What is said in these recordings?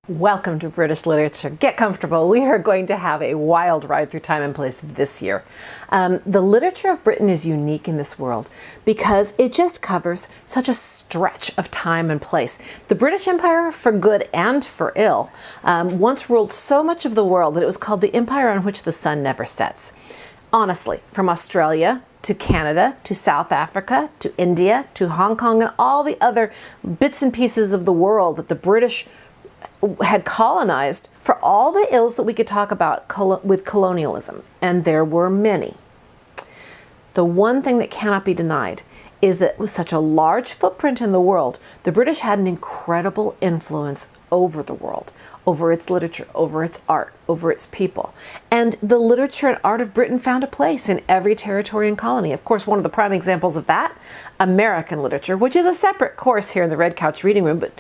Welcome to British Literature. Get comfortable. We are going to have a wild ride through time and place this year. The literature of Britain is unique in this world because it just covers such a stretch of time and place. The British Empire, for good and for ill, once ruled so much of the world that it was called the empire on which the sun never sets. Honestly, from Australia to Canada, to South Africa, to India, to Hong Kong, and all the other bits and pieces of the world that the British had colonized, for all the ills that we could talk about with colonialism, and there were many. The one thing that cannot be denied is that with such a large footprint in the world, the British had an incredible influence over the world, over its literature, over its art, over its people. And the literature and art of Britain found a place in every territory and colony. Of course, one of the prime examples of that, American literature, which is a separate course here in the Red Couch Reading Room, but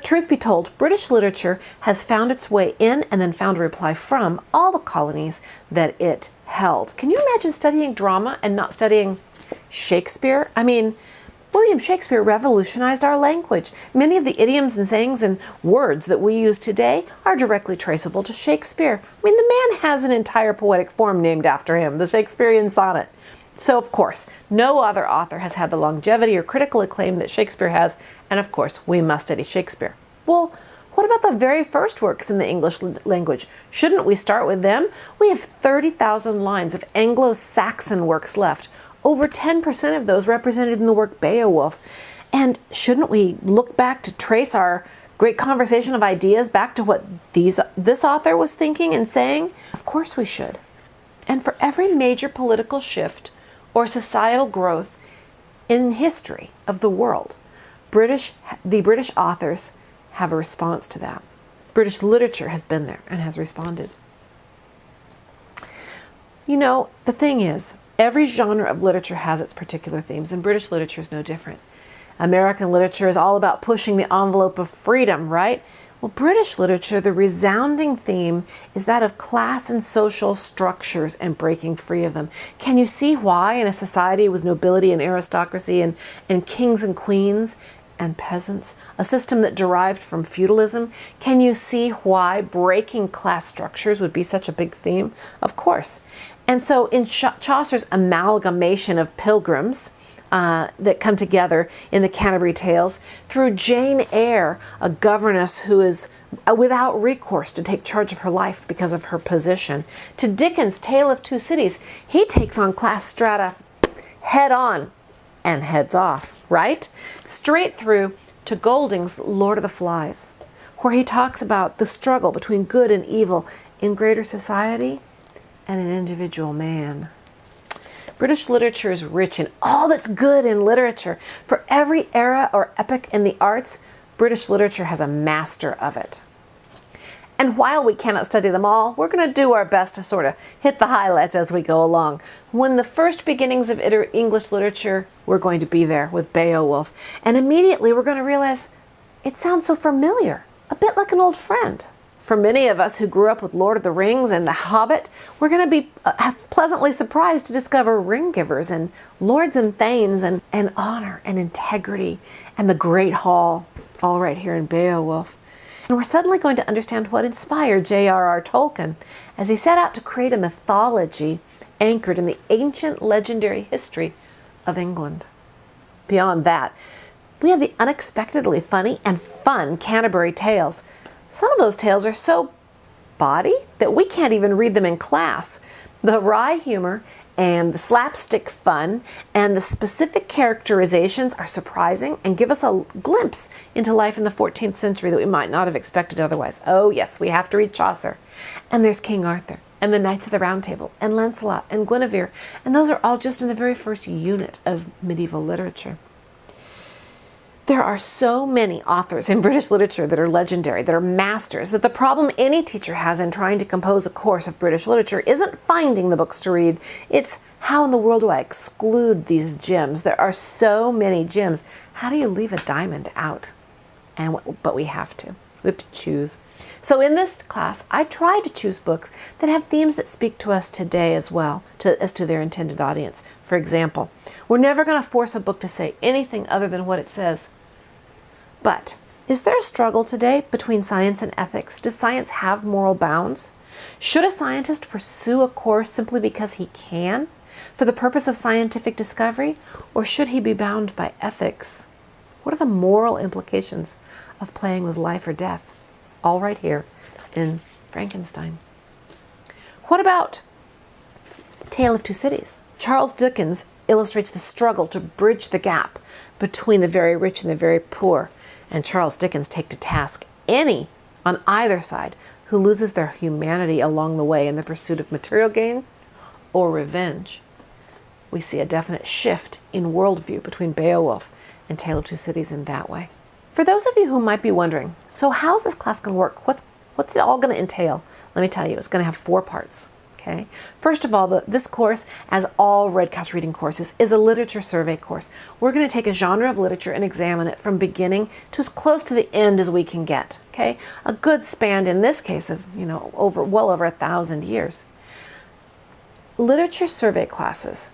truth be told, British literature has found its way in and then found a reply from all the colonies that it held. Can you imagine studying drama and not studying Shakespeare? I mean, William Shakespeare revolutionized our language. Many of the idioms and sayings and words that we use today are directly traceable to Shakespeare. I mean, the man has an entire poetic form named after him, the Shakespearean sonnet. So, of course, no other author has had the longevity or critical acclaim that Shakespeare has, and of course, we must study Shakespeare. Well, what about the very first works in the English language? Shouldn't we start with them? We have 30,000 lines of Anglo-Saxon works left. Over 10% of those represented in the work Beowulf. And shouldn't we look back to trace our great conversation of ideas back to what this author was thinking and saying? Of course we should. And for every major political shift or societal growth in history of the world, the British authors have a response to that. British literature has been there and has responded. You know, the thing is, every genre of literature has its particular themes, and British literature is no different. American literature is all about pushing the envelope of freedom, right? Well, British literature, the resounding theme is that of class and social structures and breaking free of them. Can you see why in a society with nobility and aristocracy and kings and queens and peasants, a system that derived from feudalism, can you see why breaking class structures would be such a big theme? Of course. And so in Chaucer's amalgamation of pilgrims that come together in the Canterbury Tales, through Jane Eyre, a governess who is without recourse to take charge of her life because of her position, to Dickens' Tale of Two Cities, he takes on class strata head on and heads off, right? Straight through to Golding's Lord of the Flies, where he talks about the struggle between good and evil in greater society and an individual man. British literature is rich in all that's good in literature. For every era or epoch in the arts, British literature has a master of it. And while we cannot study them all, we're going to do our best to sort of hit the highlights as we go along. When the first beginnings of English literature, we're going to be there with Beowulf. And immediately we're going to realize it sounds so familiar, a bit like an old friend. For many of us who grew up with Lord of the Rings and The Hobbit, we're going to be pleasantly surprised to discover ring givers and lords and thanes and honor and integrity and the Great Hall, all right here in Beowulf. And we're suddenly going to understand what inspired J.R.R. Tolkien as he set out to create a mythology anchored in the ancient legendary history of England. Beyond that, we have the unexpectedly funny and fun Canterbury Tales. Some of those tales are so bawdy that we can't even read them in class. The wry humor and the slapstick fun and the specific characterizations are surprising and give us a glimpse into life in the 14th century that we might not have expected otherwise. Oh yes, we have to read Chaucer. And there's King Arthur and the Knights of the Round Table and Lancelot and Guinevere. And those are all just in the very first unit of medieval literature. There are so many authors in British literature that are legendary, that are masters, that the problem any teacher has in trying to compose a course of British literature isn't finding the books to read. It's how in the world do I exclude these gems? There are so many gems. How do you leave a diamond out? But we have to. We have to choose. So in this class, I try to choose books that have themes that speak to us today as well, as to their intended audience. For example, we're never going to force a book to say anything other than what it says. But Is there a struggle today between science and ethics? Does science have moral bounds? Should a scientist pursue a course simply because he can, for the purpose of scientific discovery, or should he be bound by ethics? What are the moral implications of playing with life or death? All right here in Frankenstein. What about Tale of Two Cities? Charles Dickens illustrates the struggle to bridge the gap between the very rich and the very poor. And Charles Dickens take to task any on either side who loses their humanity along the way in the pursuit of material gain or revenge. We see a definite shift in worldview between Beowulf and Tale of Two Cities in that way. For those of you who might be wondering, so how's this class going to work? What's it all going to entail? Let me tell you, it's going to have 4 parts. Okay. First of all, this course, as all Red Couch reading courses, is a literature survey course. We're going to take a genre of literature and examine it from beginning to as close to the end as we can get. Okay, a good span in this case of well over 1,000 years. Literature survey classes,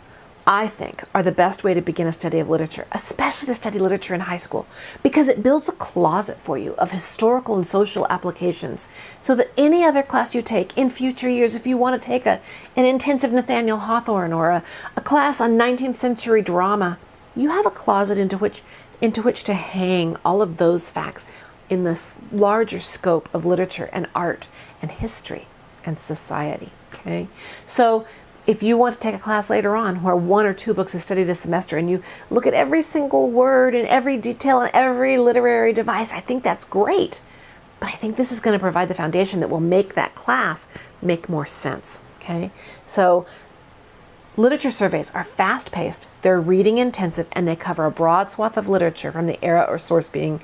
I think, are the best way to begin a study of literature, especially to study literature in high school, because it builds a closet for you of historical and social applications, so that any other class you take in future years, if you want to take an intensive Nathaniel Hawthorne or a class on 19th century drama, you have a closet into which to hang all of those facts in this larger scope of literature and art and history and society. Okay, so if you want to take a class later on where 1 or 2 books is studied a semester and you look at every single word and every detail and every literary device, I think that's great. But I think this is going to provide the foundation that will make that class make more sense. Okay, so literature surveys are fast-paced, they're reading intensive, and they cover a broad swath of literature from the era or source being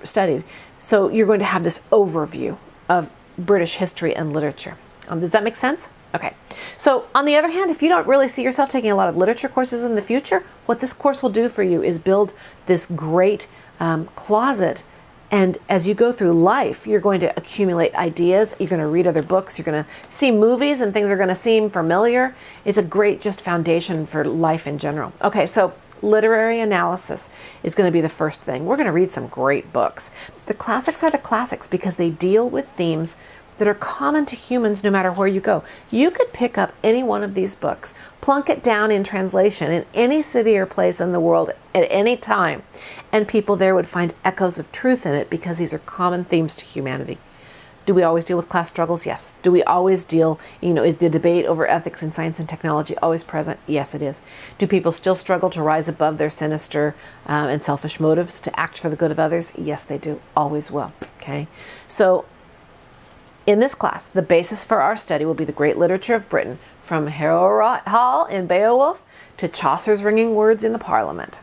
studied. So you're going to have this overview of British history and literature. Does that make sense? Okay, so on the other hand, if you don't really see yourself taking a lot of literature courses in the future, what this course will do for you is build this great closet. And as you go through life, you're going to accumulate ideas, you're going to read other books, you're going to see movies and things are going to seem familiar. It's a great just foundation for life in general. Okay, so literary analysis is going to be the first thing. We're going to read some great books. The classics are the classics because they deal with themes that are common to humans no matter where you go. You could pick up any one of these books, plunk it down in translation in any city or place in the world at any time, and people there would find echoes of truth in it because these are common themes to humanity. Do we always deal with class struggles? Yes. Do we always deal, is the debate over ethics in science and technology always present? Yes, it is. Do people still struggle to rise above their sinister and selfish motives to act for the good of others? Yes, they do. Always will. Okay. So in this class, the basis for our study will be the great literature of Britain, from Harrowrot Hall in Beowulf to Chaucer's ringing words in the Parliament.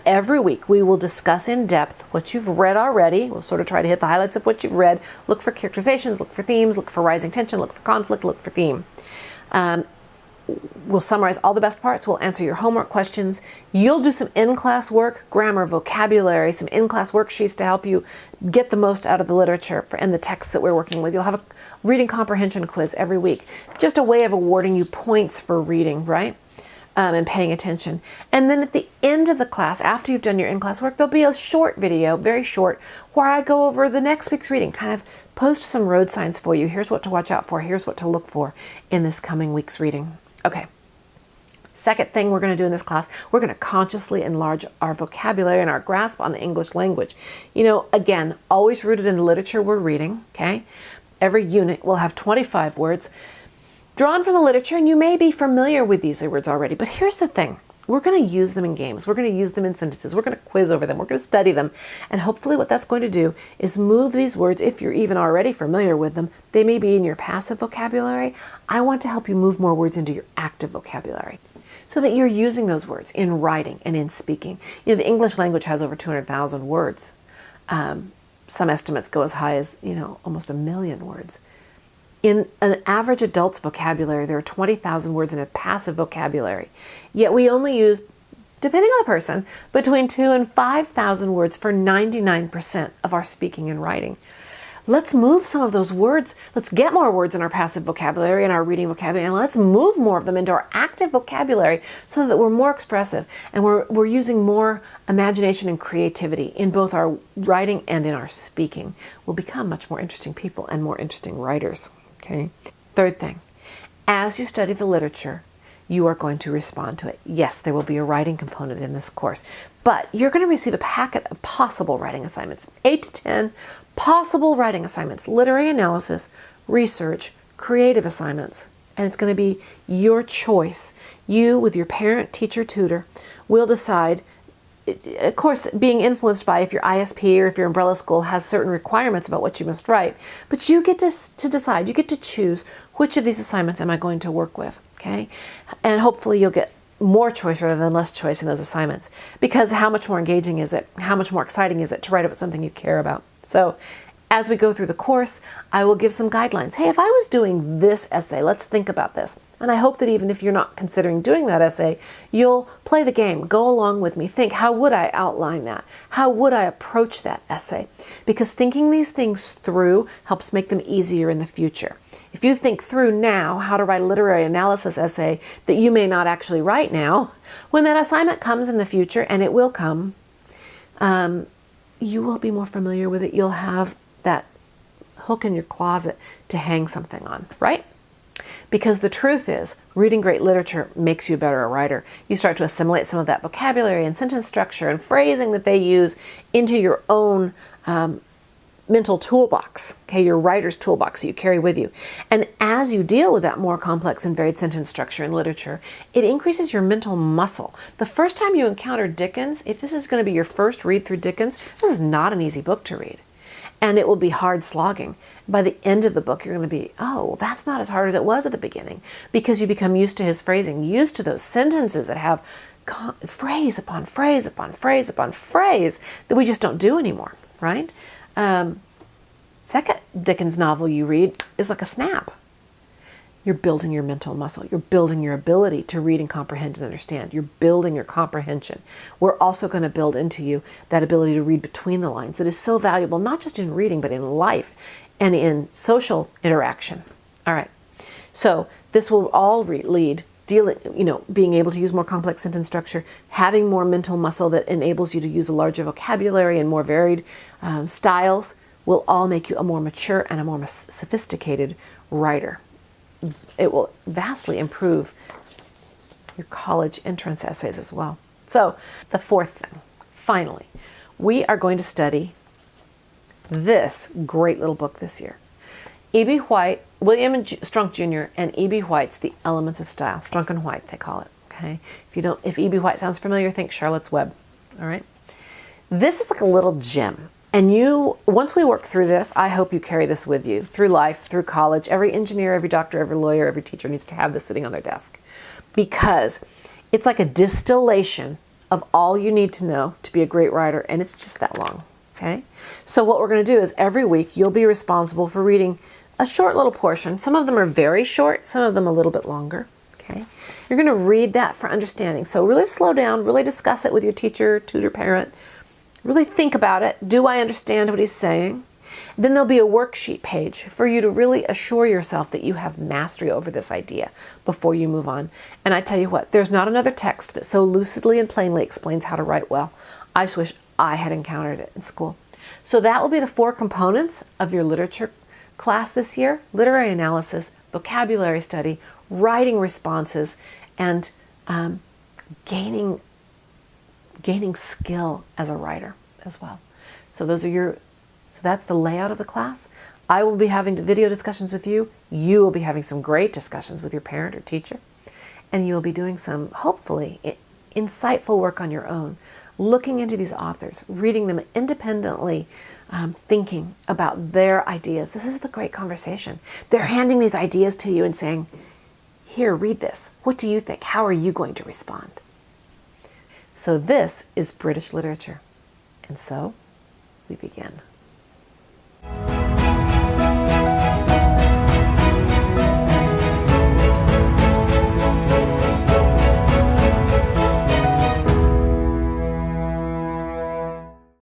Every week we will discuss in depth what you've read already. We'll sort of try to hit the highlights of what you've read, look for characterizations, look for themes, look for rising tension, look for conflict, look for theme. We'll summarize all the best parts. We'll answer your homework questions. You'll do some in-class work, grammar, vocabulary, some in-class worksheets to help you get the most out of the literature and the texts that we're working with. You'll have a reading comprehension quiz every week. Just a way of awarding you points for reading, right? And paying attention. And then at the end of the class, after you've done your in-class work, there'll be a short video, very short, where I go over the next week's reading, kind of post some road signs for you. Here's what to watch out for. Here's what to look for in this coming week's reading. Okay. Second thing we're going to do in this class, we're going to consciously enlarge our vocabulary and our grasp on the English language. Again, always rooted in the literature we're reading, okay? Every unit will have 25 words drawn from the literature, and you may be familiar with these words already, but here's the thing. We're going to use them in games. We're going to use them in sentences. We're going to quiz over them. We're going to study them. And hopefully what that's going to do is move these words, if you're even already familiar with them, they may be in your passive vocabulary. I want to help you move more words into your active vocabulary so that you're using those words in writing and in speaking. The English language has over 200,000 words. Some estimates go as high as, almost 1 million words. In an average adult's vocabulary, there are 20,000 words in a passive vocabulary. Yet we only use, depending on the person, between 2,000 and 5,000 words for 99% of our speaking and writing. let's move some of those words. Let's get more words in our passive vocabulary and our reading vocabulary, and let's move more of them into our active vocabulary so that we're more expressive and we're using more imagination and creativity in both our writing and in our speaking. We'll become much more interesting people and more interesting writers. Okay. Third thing, as you study the literature, you are going to respond to it. Yes, there will be a writing component in this course, but you're going to receive a packet of possible writing assignments, 8 to 10 possible writing assignments, literary analysis, research, creative assignments, and it's going to be your choice. You, with your parent, teacher, tutor, will decide, of course, being influenced by if your ISP or if your umbrella school has certain requirements about what you must write, but you get to decide, you get to choose which of these assignments am I going to work with, okay? And hopefully you'll get more choice rather than less choice in those assignments, because how much more engaging is it? How much more exciting is it to write about something you care about? So as we go through the course, I will give some guidelines. Hey, if I was doing this essay, let's think about this. And I hope that even if you're not considering doing that essay, you'll play the game, go along with me, think, how would I outline that? How would I approach that essay? Because thinking these things through helps make them easier in the future. If you think through now how to write a literary analysis essay that you may not actually write now, when that assignment comes in the future, and it will come, you will be more familiar with it. You'll have that hook in your closet to hang something on, right? Because the truth is, reading great literature makes you a better writer. You start to assimilate some of that vocabulary and sentence structure and phrasing that they use into your own mental toolbox, okay, your writer's toolbox that you carry with you. And as you deal with that more complex and varied sentence structure in literature, it increases your mental muscle. The first time you encounter Dickens, if this is going to be your first read through Dickens, this is not an easy book to read. And it will be hard slogging. By the end of the book, you're going to be, oh, that's not as hard as it was at the beginning, because you become used to his phrasing, used to those sentences that have phrase upon phrase upon phrase upon phrase that we just don't do anymore, right? Second Dickens novel you read is like a snap. You're building your mental muscle. You're building your ability to read and comprehend and understand. You're building your comprehension. We're also going to build into you that ability to read between the lines that is so valuable, not just in reading, but in life and in social interaction. All right. So this will all lead, being able to use more complex sentence structure, having more mental muscle that enables you to use a larger vocabulary and more varied styles will all make you a more mature and a more sophisticated writer. It will vastly improve your college entrance essays as well. So the fourth thing, finally, we are going to study this great little book this year. E.B. White, William Strunk Jr. and E.B. White's The Elements of Style. Strunk and White, they call it. Okay. If E.B. White sounds familiar, think Charlotte's Web. All right. This is like a little gem. And once we work through this, I hope you carry this with you through life, through college. Every engineer, every doctor, every lawyer, every teacher needs to have this sitting on their desk, because it's like a distillation of all you need to know to be a great writer, and it's just that long, okay? So what we're going to do is every week you'll be responsible for reading a short little portion. Some of them are very short, some of them a little bit longer, okay? You're going to read that for understanding. So really slow down, really discuss it with your teacher, tutor, parent. Really think about it. Do I understand what he's saying? Then there'll be a worksheet page for you to really assure yourself that you have mastery over this idea before you move on. And I tell you what, there's not another text that so lucidly and plainly explains how to write well. I just wish I had encountered it in school. So that will be the 4 components of your literature class this year: literary analysis, vocabulary study, writing responses, and gaining skill as a writer as well. So that's the layout of the class. I will be having video discussions with you. You will be having some great discussions with your parent or teacher. And you will be doing some, hopefully, insightful work on your own, looking into these authors, reading them independently, thinking about their ideas. This is the great conversation. They're handing these ideas to you and saying, here, read this. What do you think? How are you going to respond? So this is British literature. And so we begin.